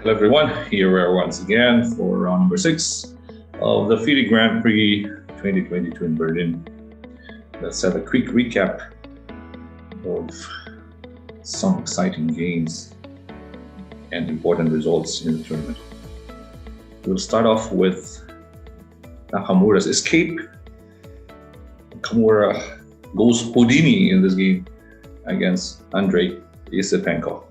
Hello everyone, here we are once again for round number 6 of the FIDE Grand Prix 2022 in Berlin. Let's have a quick recap of some exciting games and important results in the tournament. We'll start off with Nakamura's escape. Nakamura goes Houdini in this game against Andrei Isipenko.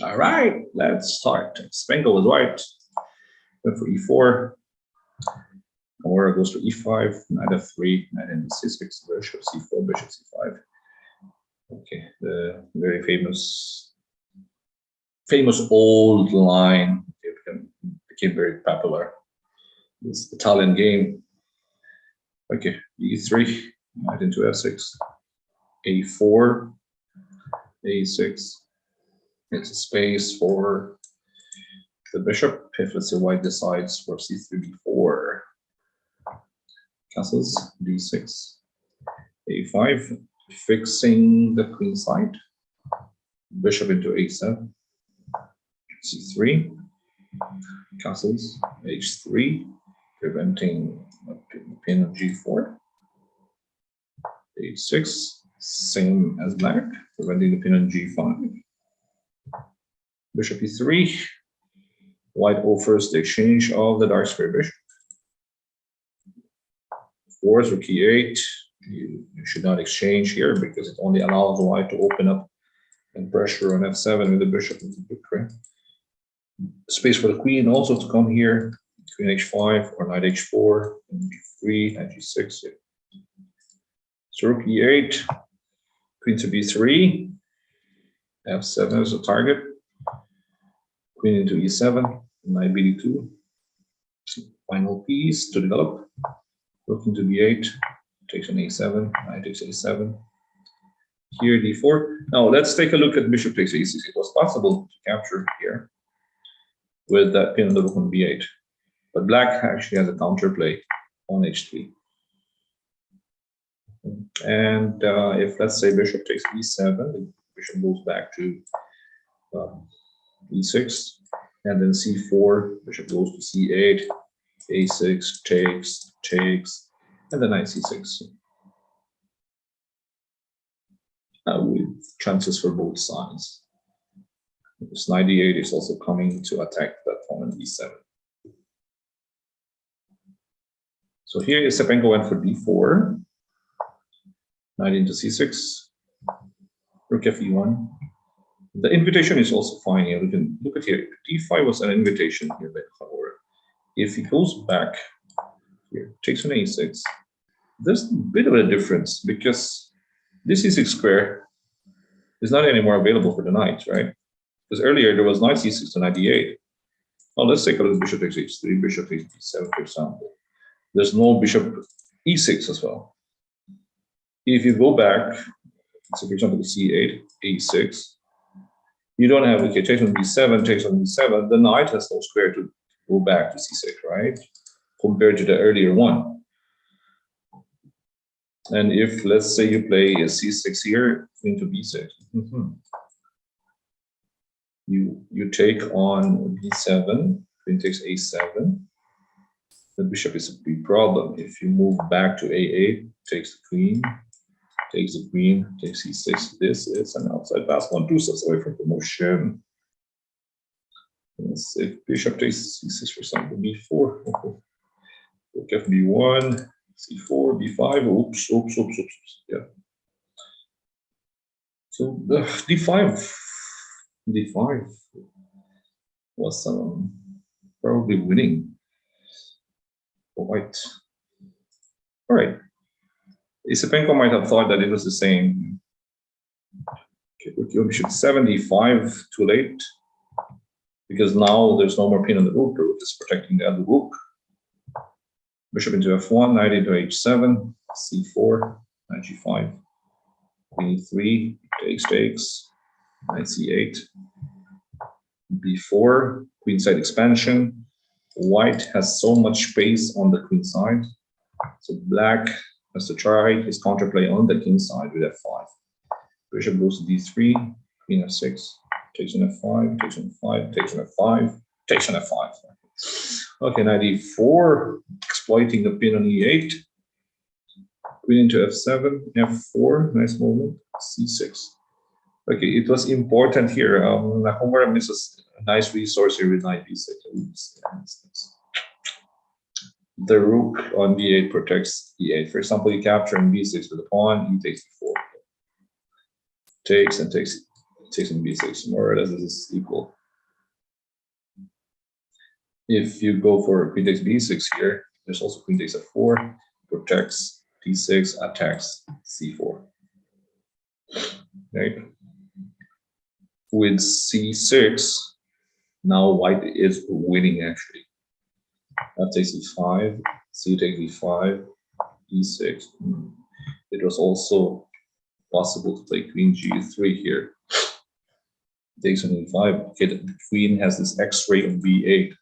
All right, let's start. Spenko was white. Went for e4. Nakamura goes to e5, knight f3, knight into c6, bishop c4, bishop c5. Okay, the very famous old line became very popular. This Italian game. Okay, e3, knight into f6, a4, a6. It's a space for the bishop if let's say white decides for c3, b4. Castles, d6, a5, fixing the queen side. Bishop into a7, c3, castles, h3, preventing a pin of g4. h6, same as black, preventing the pin on g5. Bishop e3, white offers the exchange of the dark square bishop. Of course, rook e8, you should not exchange here because it only allows white to open up and pressure on f7 with the bishop into the big space for the queen also to come here, queen h5 or knight h4, and g3, knight g6. So rook e8, queen to b3, f7 is the target. Queen into e7, knight bd2, final piece to develop. Rook into b8, takes on a7, knight takes a7. Here d4. Now let's take a look at bishop takes a6. It was possible to capture here with that pin on the rook on b8, but black actually has a counterplay on h3. And if let's say bishop takes e7, the bishop goes back to e6, and then c4, bishop goes to c8, a6, takes, and then knight c6. With chances for both sides. This knight d8 is also coming to attack that pawn on e7. So here Isipenko went for d4, knight into c6, rook fe1. The invitation is also fine here. We can look at here. d5 was an invitation here by Nakamura. If he goes back here, takes on a6, there's a bit of a difference because this e6 square is not anymore available for the knight, right? Because earlier there was knight c6 to knight d8. Now let's take a look at bishop takes h3, bishop takes d7, for example. There's no bishop e6 as well. If you go back, so for example, c8, a6, you don't have, okay, takes on b7, takes on b7, the knight has no square to go back to c6, right? Compared to the earlier one. And if, let's say, you play a c6 here, into b6, you take on b7, queen takes a7, the bishop is a big problem. If you move back to a8, takes the queen, takes the queen, takes c6. This is an outside pass, 1-2 steps away from promotion. Let's say bishop takes c6, for example, b4. Rook fb1, c4, b5. Oops. Yeah. So the d5 was probably winning for white. All right. Isipenko might have thought that it was the same. Okay, bishop 75, too late. Because now there's no more pin on the rook. The rook is protecting the other rook. Bishop into f1, knight into h7, c4, knight g5, queen e3, takes, knight c8, b4, queenside expansion. White has so much space on the queen side. So black has to try his counterplay on the king side with f5. Bishop goes to d3, queen f6, takes on f5, takes on f5, takes on f5, takes on f5. Okay, knight e4, exploiting the pin on e8. Queen into f7, f4, nice movement, c6. Okay, it was important here. Nakamura misses a nice resource here with knight b6. Oops, the rook on b8 protects e8. For example, you capture in b6 with a pawn, he takes e4. Takes and takes on b6. More or less this is equal. If you go for queen takes b6 here, there's also queen takes f4, protects d6, attacks c4. Right? With c6, now white is winning actually. F takes e5, c takes e5, e6. It was also possible to play queen g3 here. Takes on e5. Okay, the queen has this x-ray on b8.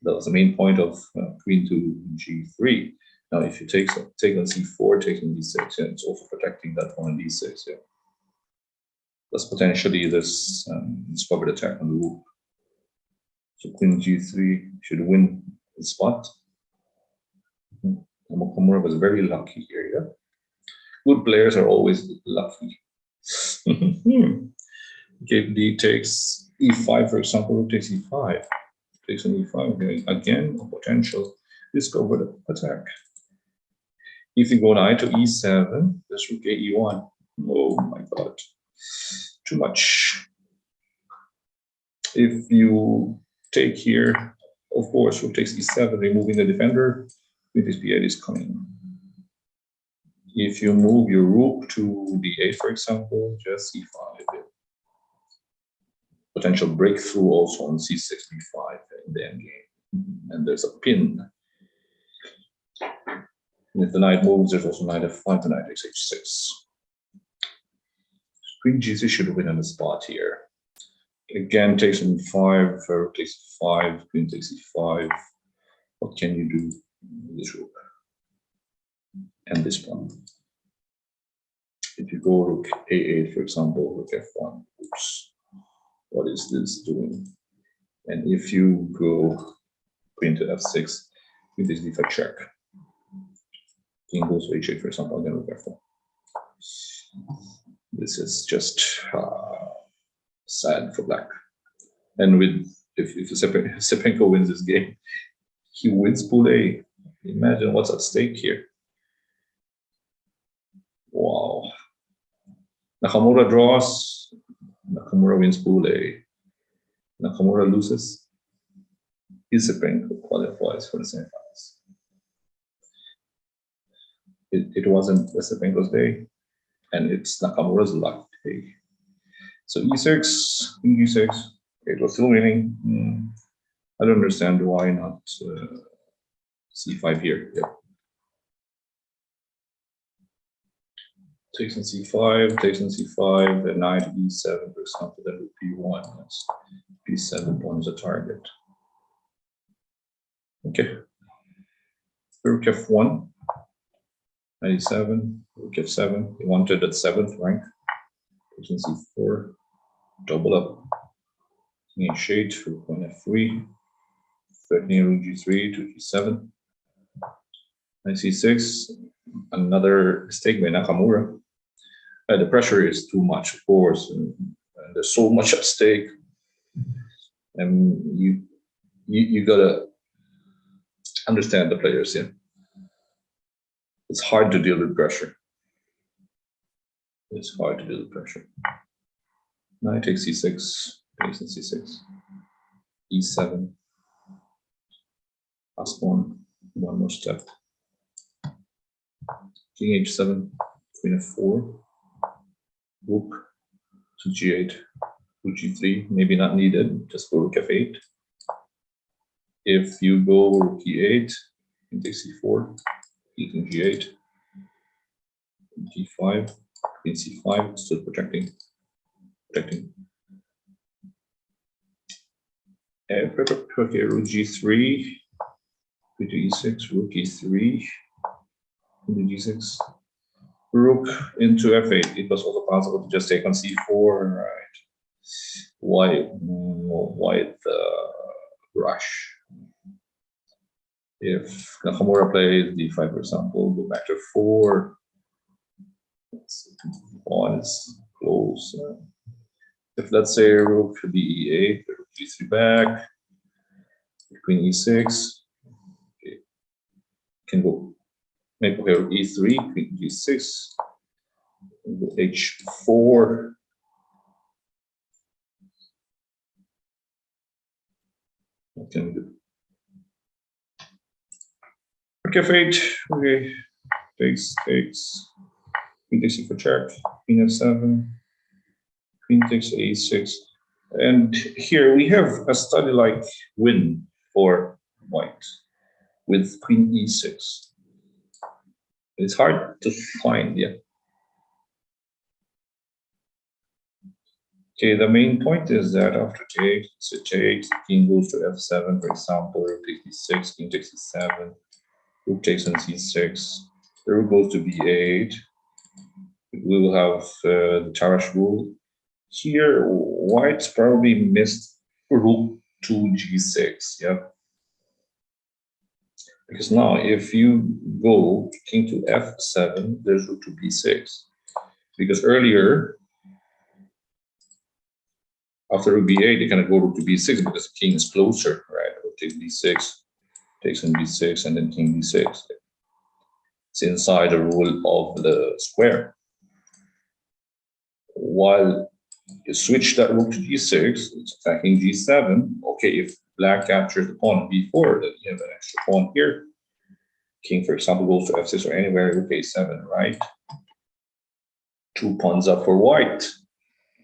That was the main point of queen to g3. Now, if you take on c4, take on d6, yeah, it's also protecting that pawn on d6. Yeah, plus potentially this discovered attack on the rook. So queen g3 should win the spot. Nakamura was very lucky here. Yeah, good players are always lucky. Okay, d takes e5, for example, rook takes e5. Takes on e5, again, a potential discovered attack. If you go knight to e7, there's rook e1. Oh my god, too much. If you take here, of course, rook takes e7, removing the defender, with this b8 is coming. If you move your rook to d8, for example, just c5. Potential breakthrough also on c6, b5 in the endgame. And there's a pin. And if the knight moves, there's also knight f5, the knight takes h6. Queen g6 should win on the spot here. Again, takes on e5, rook takes e5, queen takes e5. What can you do with this rook? And this one. If you go rook a8, for example, rook f1, oops. What is this doing? And if you go queen to f6, queen takes d5 check. King goes to h8, for example, again rook f4. This is just sad for black. And with if Sepenko wins this game, he wins pool A. Imagine what's at stake here. Wow. Nakamura draws. Nakamura wins pool A. Nakamura loses. Sepenko qualifies for the semifinals. It wasn't Sepenko's day, and it's Nakamura's luck day. So e6, king g6, it was still winning. I don't understand why not c5 here. Yep. Takes on c5, takes on c5, and knight e7, for example, then rook p1. Yes. p7 pawn is a target. Okay. Rook f1, knight e7, rook f7. He wanted at 7th rank. Takes on c4, double up. King h8, rook on f3, threatening rook g3 to g7. Knight c6, another mistake by Nakamura. The pressure is too much, of course, and there's so much at stake, and you gotta understand the players. Yeah, it's hard to deal with pressure. It's hard to deal with pressure. Knight takes c6, takes on c6, e7. Last one more step. King h7, queen f4. Rook to g8, rook g3, maybe not needed, just go rook f8. If you go rook e8, king takes c4, king g8, g5, queen c5, still protecting. Okay, rook g3, queen to e6, rook e3, queen to g6. Rook into f8. It was also possible to just take on c4, right? Why the rush? If Nakamura plays d5, for example, go back to 4. Pawn is close. If let's say rook should be e8, rook g3 back, queen e6, okay. Can go maybe okay, e3, queen g6, h4. What can we do? Okay, fate. Okay, takes. Queen takes for check. Queen f7. Queen takes a6. And here we have a study-like win for white with queen e6. It's hard to find, yeah. Okay, the main point is that after takes, it takes, king goes to f7, for example, rook takes e6, king takes e7, rook takes on c6, the rook goes to b8. We will have the Tarrasch rule. Here, white's probably missed rook to g6, yeah. Because now, if you go king to f7, there's rook to b6. Because earlier, after rook b8, you kind of go rook to b6 because the king is closer, right? Rook takes b6, takes on b6, and then king b6. It's inside the rule of the square. While you switch that rook to g6, it's attacking g7. Okay, if black captures the pawn on b4, then you have an extra pawn here. King, for example, goes to f6 or anywhere, rook a7, right? 2 pawns up for white.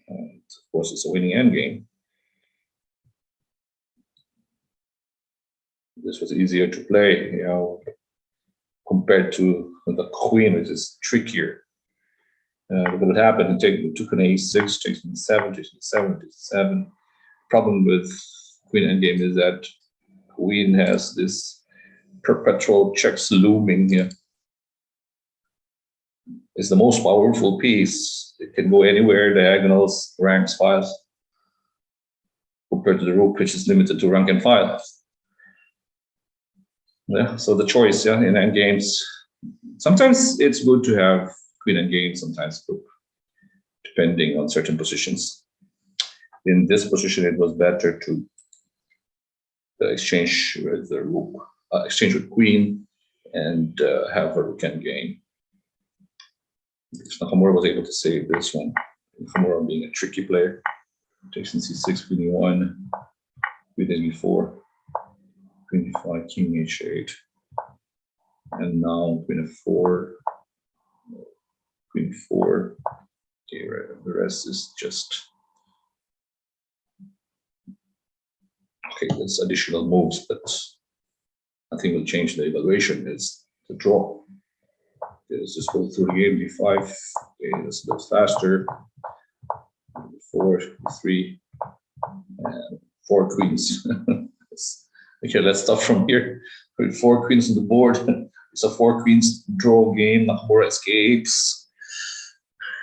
And of course, it's a winning endgame. This was easier to play, you know, compared to the queen, which is trickier. What happened? It took an a6, takes an e7, takes an e7, takes e7. Problem with queen endgame is that queen has this perpetual checks looming here. It's the most powerful piece. It can go anywhere, diagonals, ranks, files, compared to the rook, which is limited to rank and file. Yeah, so the choice, yeah, in endgames, sometimes it's good to have queen endgame, sometimes rook, depending on certain positions. In this position, it was better to exchange with the rook, exchange with queen, and have a rook endgame. Nakamura was able to save this one. Nakamura being a tricky player. Takes in c6, queen e1, queen e4, queen e5, king h8, and now queen f4, queen 4. Okay, the rest is just okay. There's additional moves, but nothing will change the evaluation. It's the draw. Okay, let's just go through the game. d5. Okay, this goes faster. 4, 3, and 4 queens. Okay, let's start from here. With 4 queens on the board. It's a 4 queens draw game. Nakamura escapes.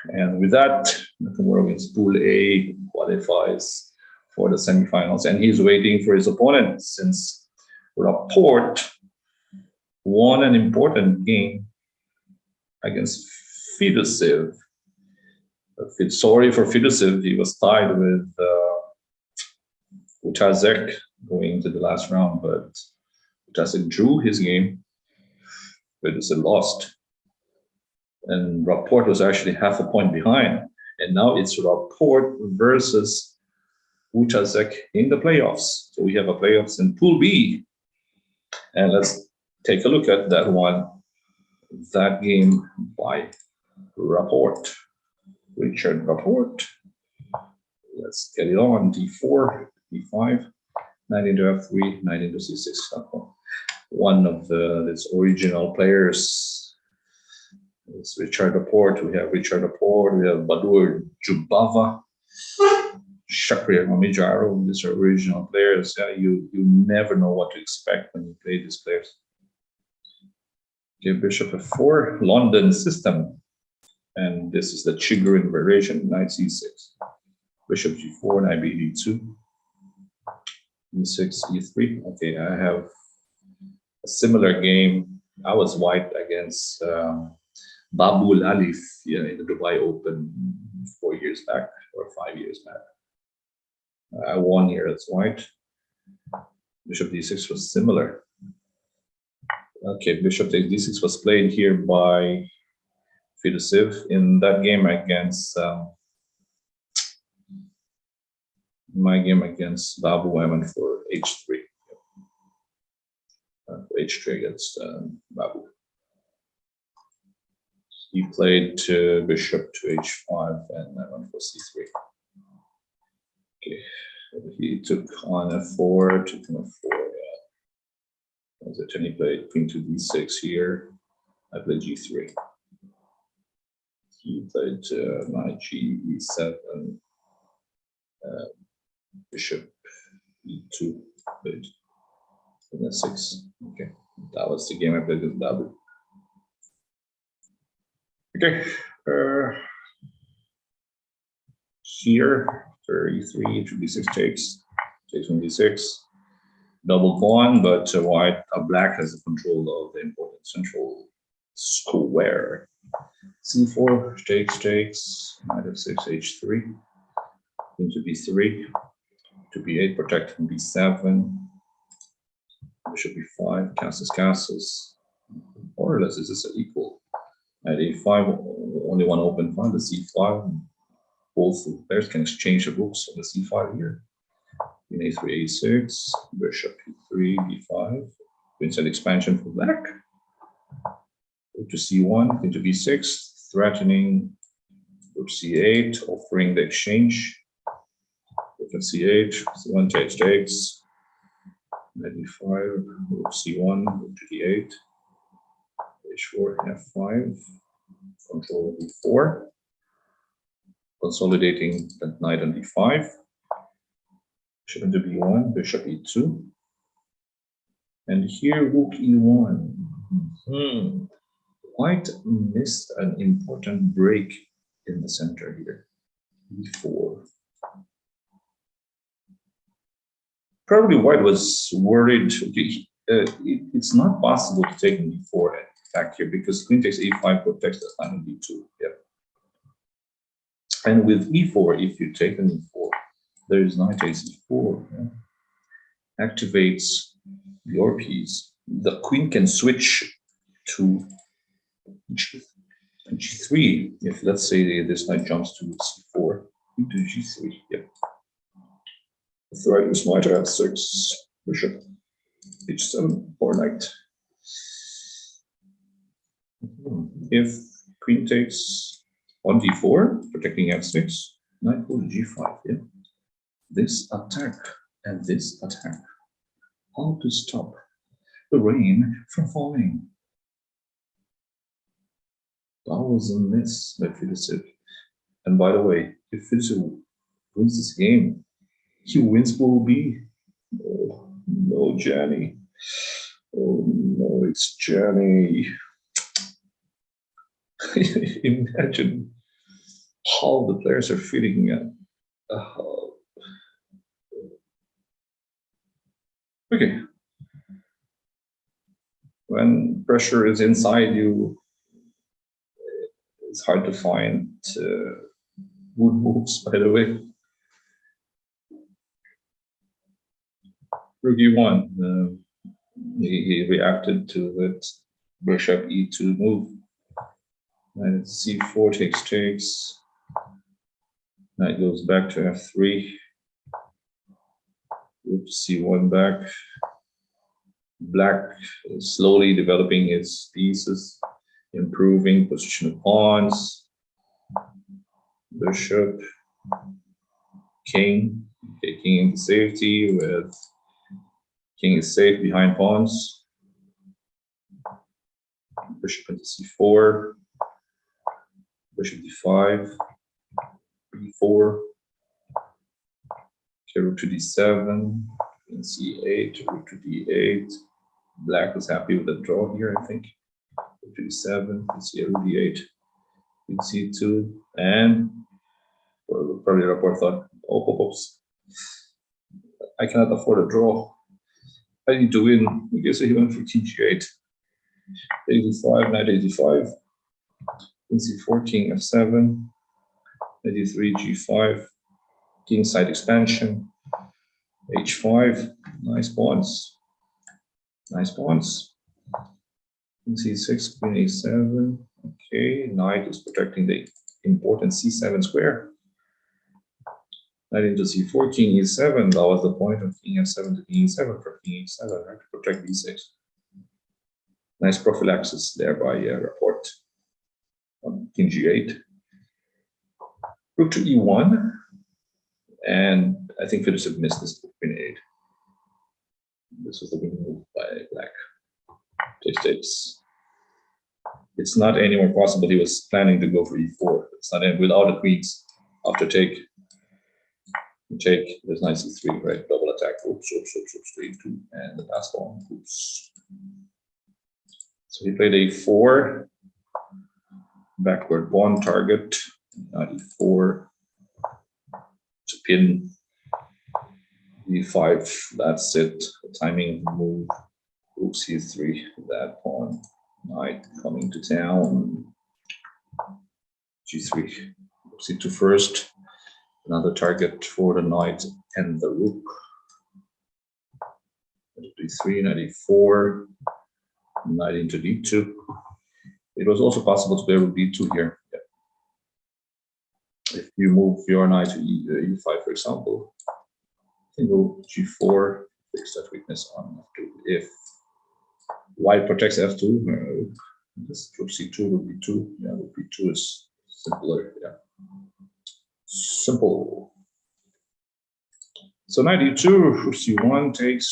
And with that, Nakamura wins Pool A, qualifies for the semifinals. And he's waiting for his opponent since Rapport won an important game against FIDE. Sorry for FIDE, he was tied with Utazek going into the last round, but Utazek drew his game. FIDE lost. And Rapport was actually half a point behind. And now it's Rapport versus Utazek in the playoffs. So we have a playoffs in Pool B. And let's take a look at that one. That game by Rapport. Richard Rapport. Let's get it on. d4, d5, knight into f3, knight into c6. One of his original players is Richard Rapport. We have Richard Rapport. We have Badur Jubava, Shakri Mamijaro. These are original players. Yeah, you never know what to expect when you play these players. Okay, Bishop f4, London system. And this is the Chigorin variation, knight c6. Bishop g4, knight b2, e6, e3. Okay, I have a similar game. I was white against Babul Alif, yeah, in the Dubai Open 4 years back or 5 years back. I won here as white. Bishop d6 was similar. Okay, bishop takes d6 was played here by FIDE in that game against my game against Babu. I went for h3. H3 against Babu. He played bishop to h5 and I went for c3. Okay, he took on f4, took on f4. As it, and he played queen to d6 here. I played g3. He played knight g, e7, bishop e2, played f6. Okay, that was the game I played with Babu. Okay, here for e3, to d6 takes on d6, double pawn, but white, black has the control of the important central square. c4 takes, knight f6, h3, into b3, to b8, protecting b7, bishop b5, castles, more or less this is equal. At a5, only one open file, the c5. Both players can exchange the books on the c5 here. In a3, a6, bishop e3, b5. Queenside expansion for black. Go to c1, into b6, threatening. Go to c8, offering the exchange. Go to c8, c1 takes. Knight e5, go to c1, go to d8. h4, f5, control b4, consolidating that knight on d5, bishop into b1, bishop e2, and here rook e1. White missed an important break in the center here, e4. Probably white was worried. It's not possible to take in d4 attack here because queen takes a5 protects the knight on d2. Yeah. And with e4, if you take an e4, there is knight takes e4. Yeah. Activates your piece. The queen can switch to g3. If let's say this knight jumps to c4, into g3. Yeah. The threat is knight f6, bishop h7, or knight. If queen takes on d4, protecting f6, knight goes g5. Yeah. This attack and this attack, how to stop the rain from falling. That was a miss by FIDE. And by the way, if FIDE wins this game, he wins Pool B. Oh no, Jenny. Oh no, it's Jenny. Imagine how the players are feeling. Okay. When pressure is inside you, it's hard to find good moves, by the way. Rook e1, he reacted to that bishop e2 move. And c4 takes. Knight goes back to f3. Oops, c1 back. Black is slowly developing his pieces, improving position of pawns. Bishop, king. Okay, king into safety with king is safe behind pawns. Bishop into c4. Bishop d5. b4. Okay, rook to d7. And c8. Rook to d8. Black is happy with the draw here, I think. Rook to d7. Rook d8. Queen c2. And probably Rapport thought Oops. I cannot afford a draw. I need to win. Okay, so he went for king g8. 85, knight 85. King c4, king f7. 83, g5. King side expansion. h5. Nice pawns. Nice pawns. King c6, queen a7. Okay, knight is protecting the important c7 square. Knight into c4, king e7. That was the point of king f7 to king e7 for king e7, right? To protect e6. Nice prophylaxis there by Rapport on king g8. Rook to e1. And I think Phillips had missed this queen a8. This was the winning move by black. Takes. It's not any more possible. He was planning to go for e4. It's not without the queens. After take, there's knight c3, right? Double attack. Oops, e2, and the pass pawn. Oops. So he played a4. Backward pawn target. Knight e4. To pin. e5. That's it. The timing of the move. Rook c3. That pawn. Knight coming to town. g3. c2 first. Another target for the knight and the rook. d3, knight e4, knight into d2. It was also possible to play rook d2 here. Yeah. If you move your knight to e5, for example, you can go g4, fix that weakness on f2. If white protects f2, this rook c2, rook b2. Yeah, rook b2 is simpler. Yeah. Simple. So knight e2, rook c1 takes.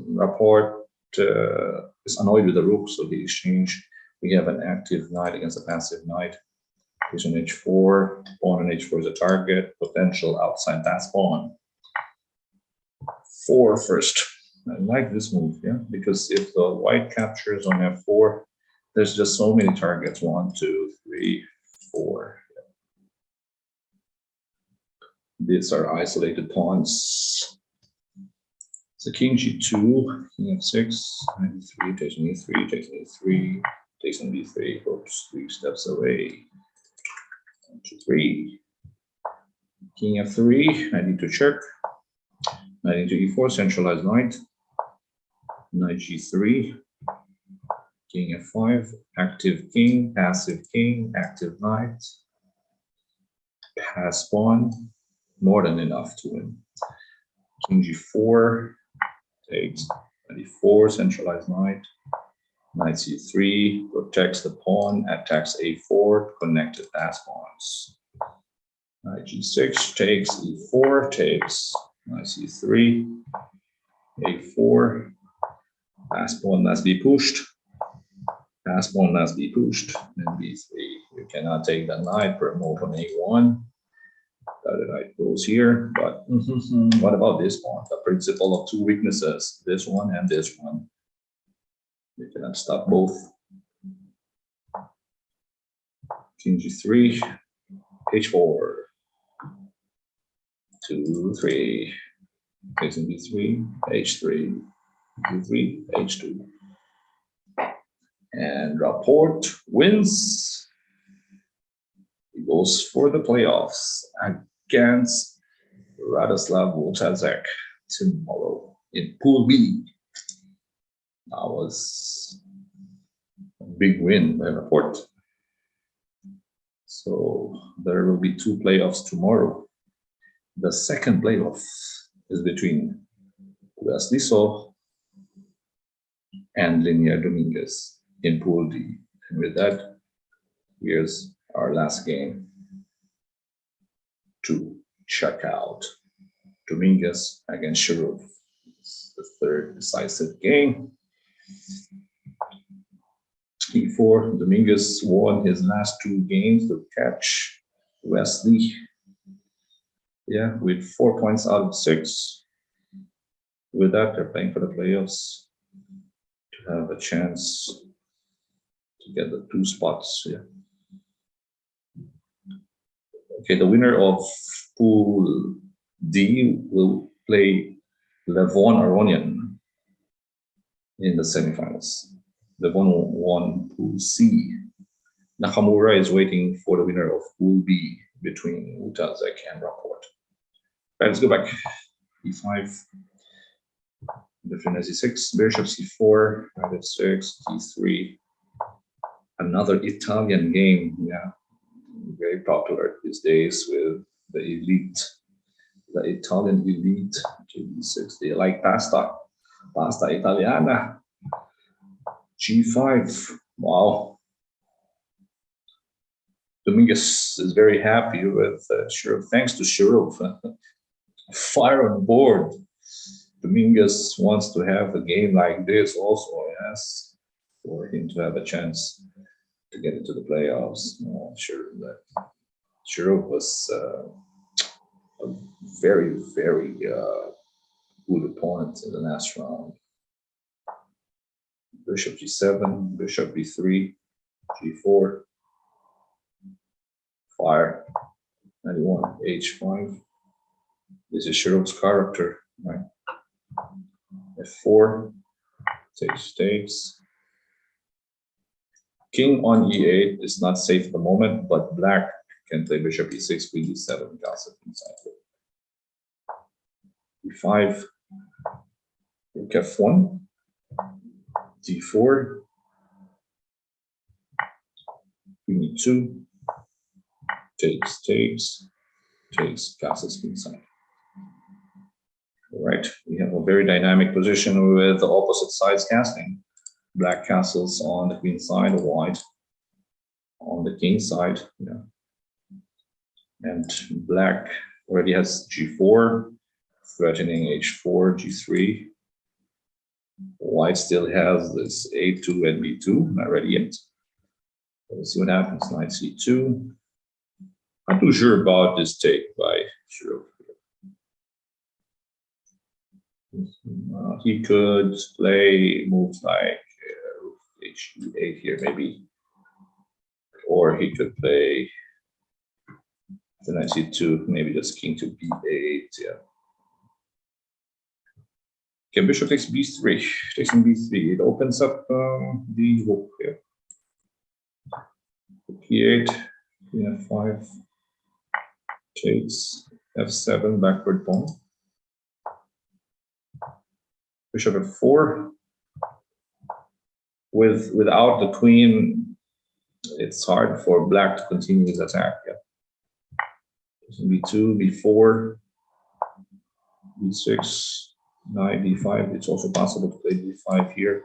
Rapport is annoyed with the rook, so he exchange. We have an active knight against a passive knight. Here's an h4. Pawn on h4 is a target. Potential outside pass pawn. 4 first. I like this move, yeah, because if the white captures on f4, there's just so many targets. 1, 2, 3, 4. These are isolated pawns. So king g2, king f6, knight e3, takes on e3, takes on e3, takes on b3. Oops, 3 steps away. 1, 2, 3. King f3, I need to check. Knight into e4, centralized knight. Knight g3, king f5, active king, passive king, active knight. Pass pawn, more than enough to win. King g4 takes. Knight e4, centralized knight. Knight c3 protects the pawn, attacks a4, connected pass pawns. Knight g6 takes, e4 takes. Knight c3, a4. Pass pawn must be pushed. Pass pawn must be pushed. And b3. You cannot take the knight, promote on a1. The knight goes here, but what about this pawn? The principle of two weaknesses, this one and this one. You cannot stop both. King g3, h4, 2, 3, facing b3, h3, g3, h2. And Rapport wins. He goes for the playoffs against Radoslav Wojtaszek tomorrow in Pool B. That was a big win by Rapport. So there will be 2 playoffs tomorrow. The second playoff is between Wesley So and Linear Dominguez in Pool D. And with that, here's our last game to check out. Dominguez against Sharov. It's the third decisive game. E4, Dominguez won his last 2 games to catch Wesley. Yeah, with 4 points out of 6. With that, they're playing for the playoffs to have a chance to get the 2 spots. Yeah. Okay, the winner of Pool D will play Levon Aronian in the semifinals. Levon won Pool C. Nakamura is waiting for the winner of Pool B between Utazek and Rapport. Right, let's go back. E5, different C6, Bishop C4, Knight F6, D3. Another Italian game, yeah, very popular these days with the elite, the Italian elite. G6, they like pasta Italiana. G5, wow. Dominguez is very happy with Shirov. Thanks to Shirov. Fire on board. Dominguez wants to have a game like this also, yes, for him to have a chance to get into the playoffs. I'm sure that Shirov was a very, very good opponent in the last round. Bishop G7, Bishop B3, G4, fire, 91, H5. This is Shirov's character, right? F4, takes. King on E8 is not safe at the moment, but black can play Bishop E6, Queen D7, gossip inside. E5, Rook F1, D4, Queen E2, takes, castles inside. All right, we have a very dynamic position with the opposite sides casting. Black castles on the queen side, white on the king side. Yeah. And black already has G4, threatening H4, G3. White still has this A2 and B2, not ready yet. Let's see what happens. Knight C2. Not too sure about this take by Shirov. He could play moves like H8 here, maybe, or he could play the Knight C2, maybe just King to B8. Yeah. Okay, Bishop takes B3. Takes in B3. It opens up the hook here. P8, Queen F5, takes F7, backward pawn. Bishop F4. Without the queen, it's hard for black to continue his attack. Yeah. B2, B4, B6, Knight D5. It's also possible to play D5 here.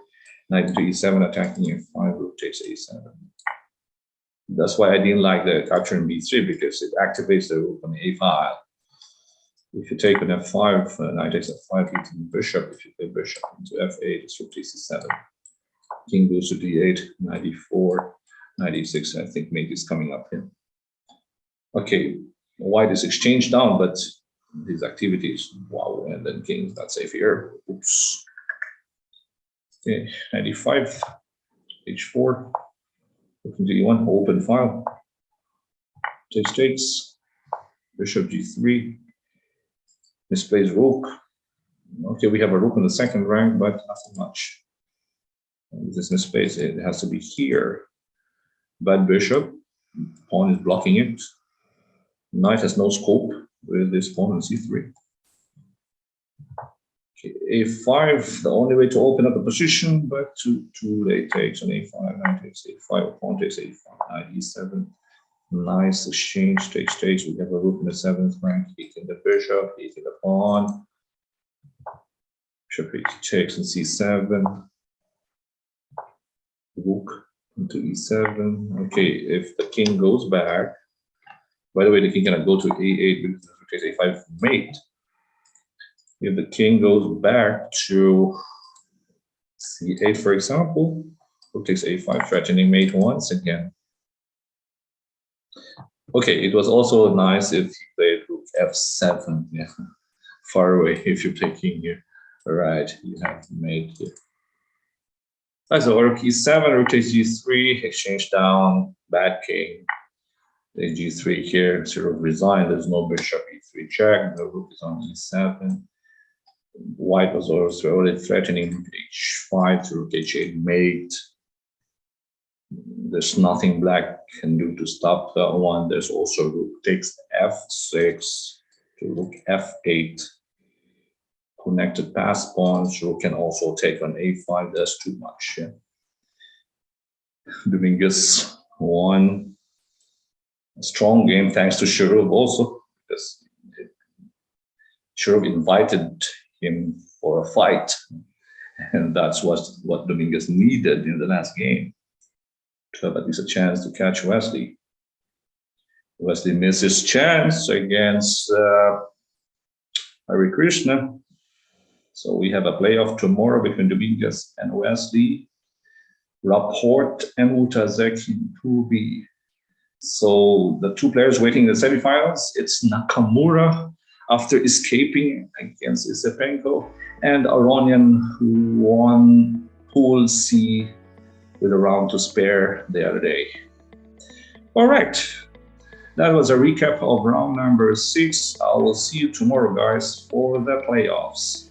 Knight to E7, attacking F5, rook takes A7. That's why I didn't like the capture in B3, because it activates the rook on the A file. If you take an F5, Knight takes F5, eating the bishop. If you play bishop into F8, it's rook takes E7. King goes to D8, Knight E4, Knight E6. I think mate is coming up here. Okay, white is exchanged down, but his activities, wow, and then king is not safe here. Oops. Okay, Knight E5, H4. Looking to E1, open file. Takes. Bishop G3. Misplays rook. Okay, we have a rook in the second rank, but nothing much. This misplays, it has to be here. Bad bishop. Pawn is blocking it. Knight has no scope with this pawn on C3. Okay, A5, the only way to open up the position, but too late. Takes on A5, Knight takes A5, pawn takes A5, Knight E7. Nice exchange, takes. We have a rook in the 7th rank, eating the bishop, eating the pawn. Bishop takes on C7. Rook into E7. Okay, if the king goes back, by the way, the king cannot go to A8 because the rook takes A5 mate. If the king goes back to C8, for example, rook takes A5, threatening mate once again. Okay, it was also nice if he played rook F7, yeah, far away if you play king here. All right, you have mate here. So rook E7, rook takes G3, exchange down, bad king. The g3 here, zero resigned. There's no bishop e3 check. The rook is on e7. White was also already threatening h5 to rook h8 mate. There's nothing black can do to stop that one. There's also rook takes f6 to rook f8. Connected pass pawns. Rook can also take on a5. That's too much. Yeah. Dominguez won a strong game thanks to Shirov also, because Shirov invited him for a fight, and that's what Dominguez needed in the last game to have at least a chance to catch Wesley. Wesley missed his chance against Hare Krishna. So we have a playoff tomorrow between Dominguez and Wesley, Rapport and Utazek in Pool B. So the two players waiting in the semifinals, it's Nakamura after escaping against Isipenko, and Aronian, who won Pool C with a round to spare the other day. All right, that was a recap of round number 6. I will see you tomorrow, guys, for the playoffs.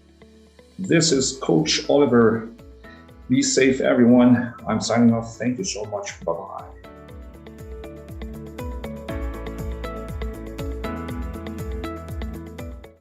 This is Coach Oliver. Be safe, everyone. I'm signing off. Thank you so much. Bye-bye.